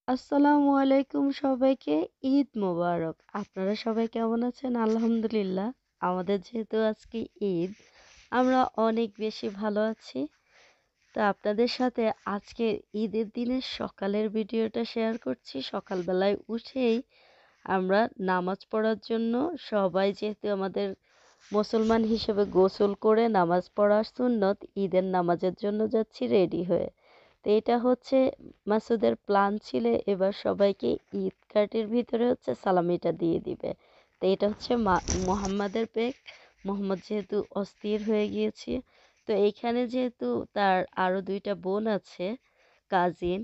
আসসালামু আলাইকুম সবাইকে। ঈদ মোবারক। আপনারা সবাই কেমন আছেন? আলহামদুলিল্লাহ। আমাদের যেহেতু আজকে ঈদ, আমরা অনেক বেশি ভালো আছি। তো আপনাদের সাথে আজকে ঈদের দিনের সকালের ভিডিওটা শেয়ার করছি। সকালবেলায় উঠেই আমরা নামাজ পড়ার জন্য সবাই যেহেতু আমাদের মুসলমান হিসেবে গোসল করে নামাজ পড়া সুন্নত, ঈদের নামাজের জন্য যাচ্ছি রেডি হয়ে। তো এটা হচ্ছে মাসুদের প্ল্যান ছিল এবার সবাইকে ঈদ কার্ডের ভিতরে হচ্ছে সালামিটা দিয়ে দিবে। তো এটা হচ্ছে মোহাম্মদের পেক। মোহাম্মদ যেহেতু অস্থির হয়ে গিয়েছে, তো এইখানে যেহেতু তার আরো দুইটা বোন আছে, কাজিন,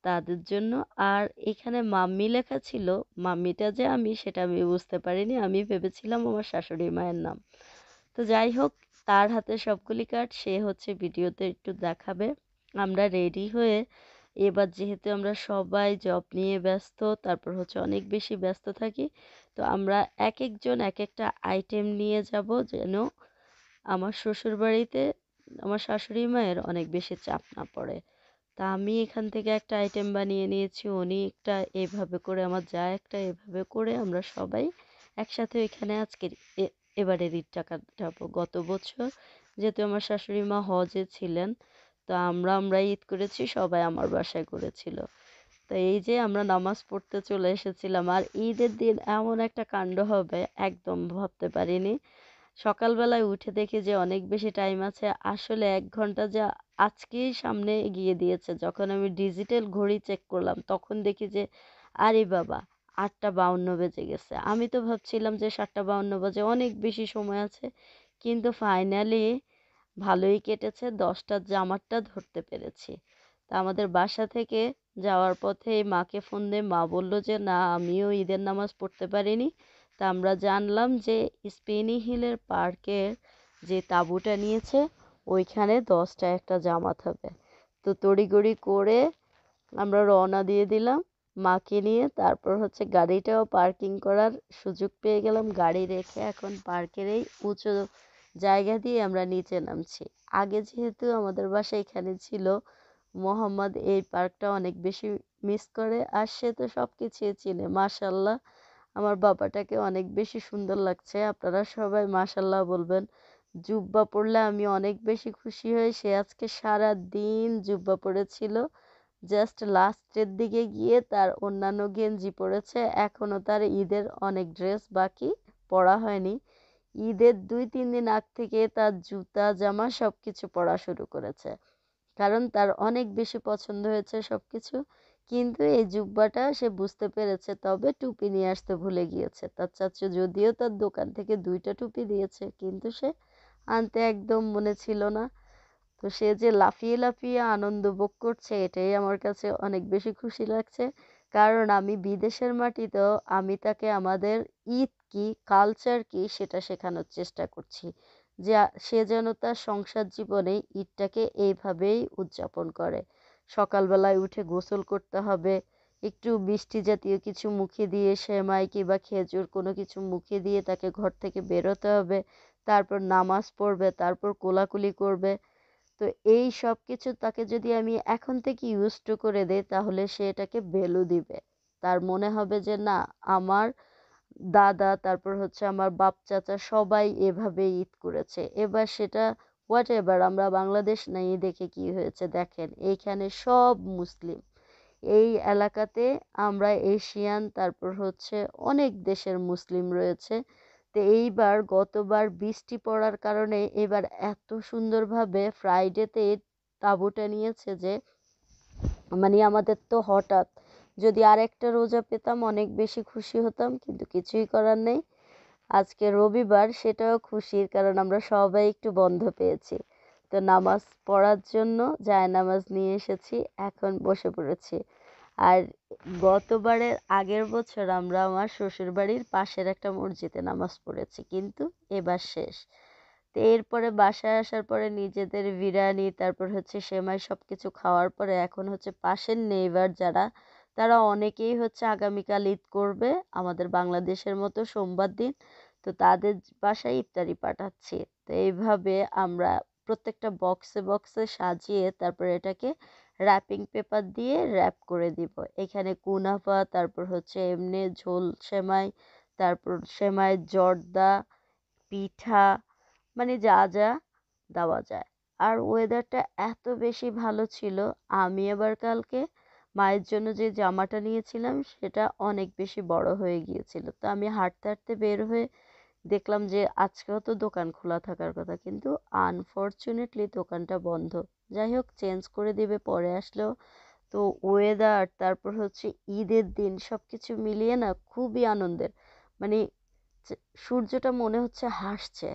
তাদের জন্য। আর এখানে মাম্মি লেখা ছিল, মাম্মিটা যে আমি সেটা আমি বুঝতে পারিনি, আমি ভেবেছিলাম আমার শাশুড়ি মায়ের নাম। তো যাই হোক, তার হাতে সবগুলি কার্ড, সে হচ্ছে ভিডিওতে একটু দেখাবে। আমরা রেডি হয়ে এবার যেহেতু আমরা সবাই জব নিয়ে ব্যস্ত, তারপর হচ্ছে অনেক বেশি ব্যস্ত থাকি, তো আমরা এক একজন এক একটা আইটেম নিয়ে যাব যেন আমার শ্বশুর বাড়িতে আমার শাশুড়ি মায়ের অনেক বেশি চাপ না পড়ে। তা আমি এখান থেকে একটা আইটেম বানিয়ে নিয়েছি, উনি একটা, এভাবে করে আমার যা একটা, এভাবে করে আমরা সবাই একসাথে এখানে আজকে এবারের ঈদটা কাটাবো। গত বছর যেহেতু আমার শাশুড়ি মা হজে ছিলেন, তো আমরা ঈদ করেছি, সবাই আমার বাসায় করেছিল। তো এই যে আমরা নামাজ পড়তে চলে এসেছিলাম, আর ঈদের দিন এমন একটা কাণ্ড হবে একদম ভাবতে পারিনি। সকালবেলায় উঠে দেখি যে অনেক বেশি টাইম আছে, আসলে 1 ঘন্টা যা আজকেই সামনে এগিয়ে দিয়েছে। যখন আমি ডিজিটাল ঘড়ি চেক করলাম তখন দেখি যে আরে বাবা, 8টা 52 বেজে গেছে। আমি তো ভাবছিলাম যে 7টা 52 বাজে, অনেক বেশি সময় আছে। কিন্তু ফাইনালি ভালোই কেটেছে, 10টার জামারটা ধরতে পেরেছি। তা আমাদের বাসা থেকে যাওয়ার পথে মাকে ফোন দিয়ে মা বলল যে না, আমিও ঈদের নামাজ পড়তে পারিনি। তা আমরা জানলাম যে স্পেনি হিলের পার্কের যে তাঁবুটা নিয়েছে, ওইখানে 10টায় একটা জামাত হবে। তো তড়িঘড়ি করে আমরা রওনা দিয়ে দিলাম মাকে নিয়ে। তারপর হচ্ছে গাড়িটাও পার্কিং করার সুযোগ পেয়ে গেলাম, গাড়ি রেখে এখন পার্কের এই উঁচু জায়গা দিয়ে আমরা নিচে নামছি। আগে যেহেতু আমাদের বাসা এখানে ছিল, মোহাম্মদ এই পার্কটা অনেক বেশি মিস করে, আর সে তো সব কিছুই চিনে মাশাল্লাহ। আমার বাবাটাকে অনেক বেশি সুন্দর লাগছে, আপনারা সবাই মাশাল্লাহ বলবেন। জুব্বা পরলে আমি অনেক বেশি খুশি হই, সে আজকে সারা দিন জুব্বা পরেছিল। জাস্ট লাস্টের দিকে গিয়ে তার অন্যান্য গেঞ্জি পরেছে, এখনও তার ঈদের অনেক ড্রেস বাকি, পরা হয়নি। ঈদের 2-3 দিন আগ থেকে তার জুতা জামা সব কিছু পরা শুরু করেছে, কারণ তার অনেক বেশি পছন্দ হয়েছে সব কিছু। কিন্তু এই জুব্বাটা সে বুঝতে পেরেছে, তবে টুপি নিয়ে আসতে ভুলে গিয়েছে। তার চাচু যদিও তার দোকান থেকে 2টা টুপি দিয়েছে, কিন্তু সে আনতে একদম মনে ছিল না। তো সে যে লাফিয়ে লাফিয়ে আনন্দ ভোগ করছে, এটাই আমার কাছে অনেক বেশি খুশি লাগছে। কারণ আমি বিদেশের মাটিতেও আমি তাকে আমাদের ঈদ কি, কালচার কি, সেটা শেখানোর চেষ্টা করছি, যে সে যেন তার সংসার জীবনে ঈদটাকে এইভাবেই উদযাপন করে। সকালবেলায় উঠে গোসল করতে হবে, একটু মিষ্টি জাতীয় কিছু মুখে দিয়ে, সেমাই কিংবা খেজুর কোনো কিছু মুখে দিয়ে তাকে ঘর থেকে বেরোতে হবে। তারপর নামাজ পড়বে, তারপর কোলাকুলি করবে। তো এই সব কিছু তাকে যদি আমি এখন থেকে ইউজ টু করে দেই, তাহলে সে এটাকে ভ্যালু দিবে। তার মনে হবে যে না, আমার দাদা, তারপর হচ্ছে আমার বাপ চাচা সবাই এভাবে ঈদ করেছে, এবার সেটা হোয়াট এভার আমরা বাংলাদেশ নেই, দেখে কি হয়েছে দেখেন, এইখানে সব মুসলিম। এই এলাকাতে আমরা এশিয়ান, তারপর হচ্ছে অনেক দেশের মুসলিম রয়েছে। তো এইবার গতবার বৃষ্টি পড়ার কারণে এবার এত সুন্দরভাবে ফ্রাইডেতে তাঁবুটা নিয়েছে যে, মানে আমাদের তো হঠাৎ, যদি আরেকটা রোজা পেতাম অনেক বেশি খুশি হতাম, কিন্তু কিছুই করার নেই। আজকে রবিবার, সেটাও খুশির, কারণ আমরা সবাই একটু বন্ধ পেয়েছি। তো নামাজ পড়ার জন্য জায়নামাজ নিয়ে এসেছি, এখন বসে পড়েছি। আর গতবারের আগের বছর আমরা আমার শ্বশুর বাড়ির পাশের একটা মসজিদে নামাজ পড়েছি, কিন্তু এবার শেষ। তো এরপরে বাসায় আসার পরে নিজেদের বিরিয়ানি, তারপর হচ্ছে সেমাই সব কিছু খাওয়ার পরে এখন হচ্ছে পাশের নেইবার যারা, তারা অনেকেই হচ্ছে আগামীকাল ঈদ করবে আমাদের বাংলাদেশের মতো সোমবার দিন। তো তাদের বাসায় ইফতারি পাঠাচ্ছি। তো এইভাবে আমরা প্রত্যেকটা বক্সে বক্সে সাজিয়ে তারপর এটাকে র্যাপিং পেপার দিয়ে র্যাপ করে দিব। এখানে কুনাফা, তারপর হচ্ছে এমনি ঝোল সেমাই, তারপর সেমাই জর্দা, পিঠা, মানে যা যা দেওয়া যায়। আর ওয়েদারটা এত বেশি ভালো ছিল, আমি আবার কালকে মায়ের জন্য যে জামাটা নিয়েছিলাম সেটা অনেক বেশি বড় হয়ে গিয়েছিল। তো আমি হাঁটতে হাঁটতে বের হয়ে দেখলাম যে আজকেও তো দোকান খোলা থাকার কথা, কিন্তু আনফরচুনেটলি দোকানটা বন্ধ। যাই হোক, চেঞ্জ করে দিবে পরে আসলেও। তো ওয়েদার, তারপর হচ্ছে ঈদের দিন, সব কিছু মিলিয়ে না খুবই আনন্দের। মানে সূর্যটা মনে হচ্ছে হাসছে।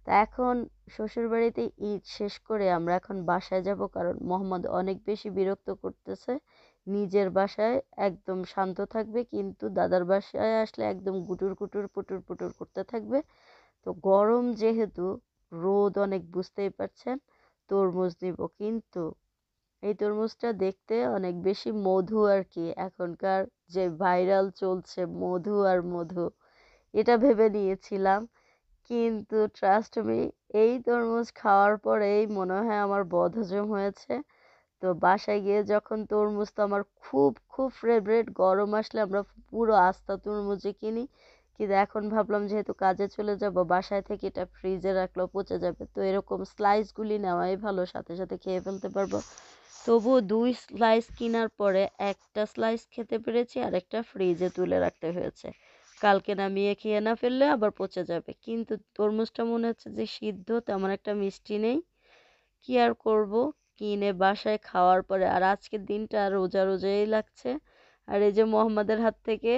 তা এখন শ্বশুরবাড়িতে ঈদ শেষ করে আমরা এখন বাসায় যাব, কারণ মোহাম্মদ অনেক বেশি বিরক্ত করতেছে। নিজের বাসায় একদম শান্ত থাকবে, কিন্তু দাদার বাসায় আসলে একদম গুটুর কুটুর পুটুর পুটুর করতে থাকবে। তো গরম যেহেতু, রোদ অনেক, বুঝতেই পারছেন। তরমুজ নিব, কিন্তু এই তরমুজটা দেখতে অনেক বেশি মধু আর কি। এখনকার যে ভাইরাল চলছে মধু আর মধু, এটা ভেবে নিয়েছিলাম। কিন্তু ট্রাস্ট মি, এই তরমুজ খাওয়ার পরেই মনে হয় আমার বদহজম হয়েছে। তো বাসায় গিয়ে যখন, তরমুজ তো আমার খুব খুব ফেভারিট, গরম আসলে আমরা পুরো আস্তা তরমুজই কিনি। কিন্তু এখন ভাবলাম যেহেতু কাজে চলে যাব, বাসায় থেকে এটা ফ্রিজে রাখলেও পচে যাবে, তো এরকম স্লাইসগুলি নেওয়াই ভালো, সাথে সাথে খেয়ে ফেলতে পারবো। তবুও 2 স্লাইস কেনার পরে একটা স্লাইস খেতে পেরেছি, আর একটা ফ্রিজে তুলে রাখতে হয়েছে। কালকে নামিয়ে খেয়ে না ফেললে আবার পচে যাবে। কিন্তু তরমুজটা মনে হচ্ছে যে সিদ্ধ, তেমন একটা মিষ্টি নেই। কি আর করব, কিনে বাসায় খাওয়ার পরে আর আজকের দিনটা রোজা রোজাই লাগছে। আর এই যে মোহাম্মদের হাত থেকে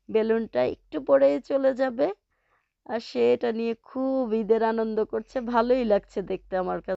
বেলুনটা একটু পরেই চলে যাবে, আর সে এটা নিয়ে খুব ঈদের আনন্দ করছে। ভালোই লাগছে দেখতে আমার কাছে।